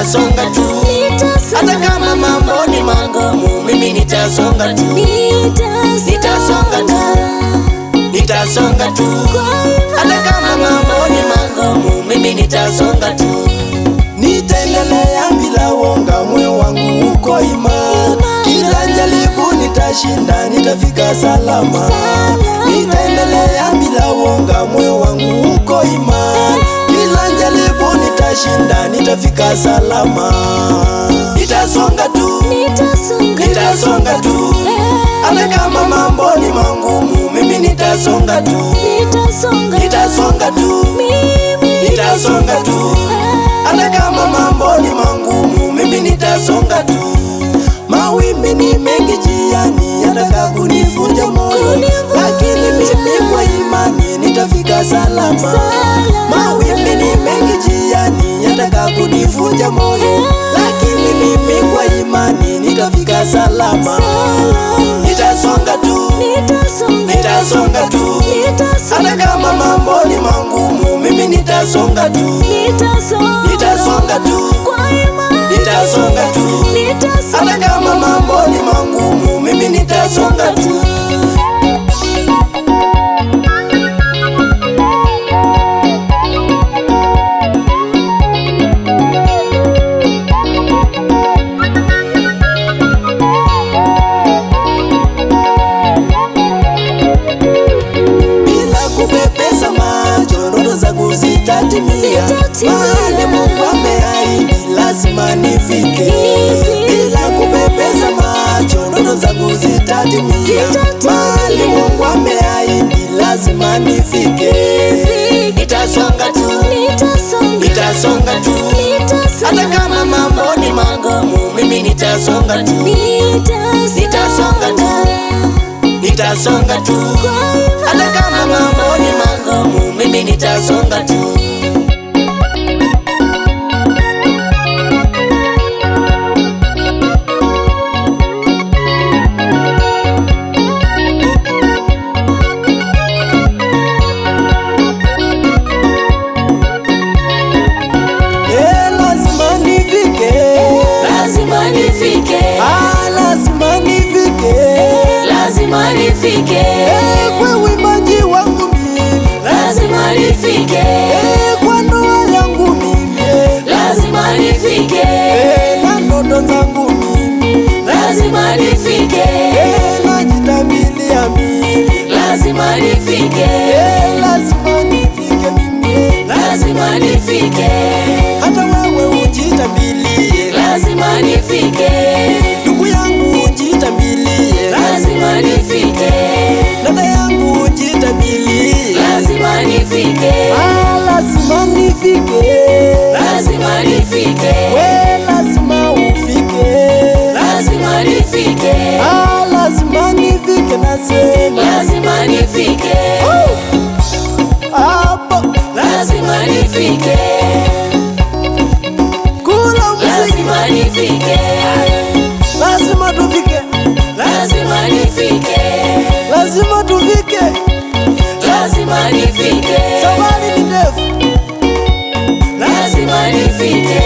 nitasonga tu. Hata kama mambo ni magumu, mimi nitasonga tu. Nitasonga tu, nitasonga tu. Hata kama mambo ni magumu, mimi nitasonga tu. Nitaendelea bila woga, moyo wangu uko imara. Kila jaribu nitashinda, nitafika salama. Nitaendelea bila woga, moyo wangu uko imara. Kila jaribu nitashinda, nitafika salama. Nitasonga tu, nitasonga tu. Hata kama mambo ni magumu, mimi nitasonga tu. Nitasonga tu, nitasonga tu. Hata kama mambo ni magumu, mimi nitasonga tu. Mawimbi ni mengi njiani, yataka kunivunja moyo, lakini mimi kwa imani nitafika salama. Mawimbi ni mengi njiani, yataka kunivunja moyo, lakini mimi kwa imani nitafika salama. Nitasonga tu, nitasonga tu. Hata kama mambo ni magumu, mimi nitasonga tu. Nitasonga tu, nitasonga tu. Hata kama mambo ni magumu, mimi nitasonga tu. Bila kupepesa macho, ndoto zangu zitatimia. Mahali Mungu ameahidi lazima nifike. Bila kupepesa macho, ndoto zangu zitatimia. Mahali Mungu ameahidi lazima nifike. Nitasonga tu, nitasonga tu. Hata kama mambo ni magumu, mimi nitasonga tu. Nitasonga tu, nitasonga tu. Hata kama mambo ni magumu, mimi nitasonga tu. Lazima nifike. Kwa uimbaji wangu mimi lazima nifike. Kwa ndoa yangu mimi lazima nifike. Na ndoto zangu mimi lazima nifike. Najitabilia mimi lazima nifike. Lazima nifike mimi lazima nifike. Hata wewe ujitabilie lazima nifike. Ndugu yangu ujitabilie lazima nifike. Dada yangu ujitabilie lazima nifike. Lazima nifike. Lazima nifike. We lazima ufike. Lazima nifike. Lazima nifike nasema. Lazima nifike. Hapo lazima nifike. Kula muziki lazima nifike. Lazima tufike. Lazima nifike. Lazima tufike. Lazima nifike. Safari ni ndefu. Lazima nifike.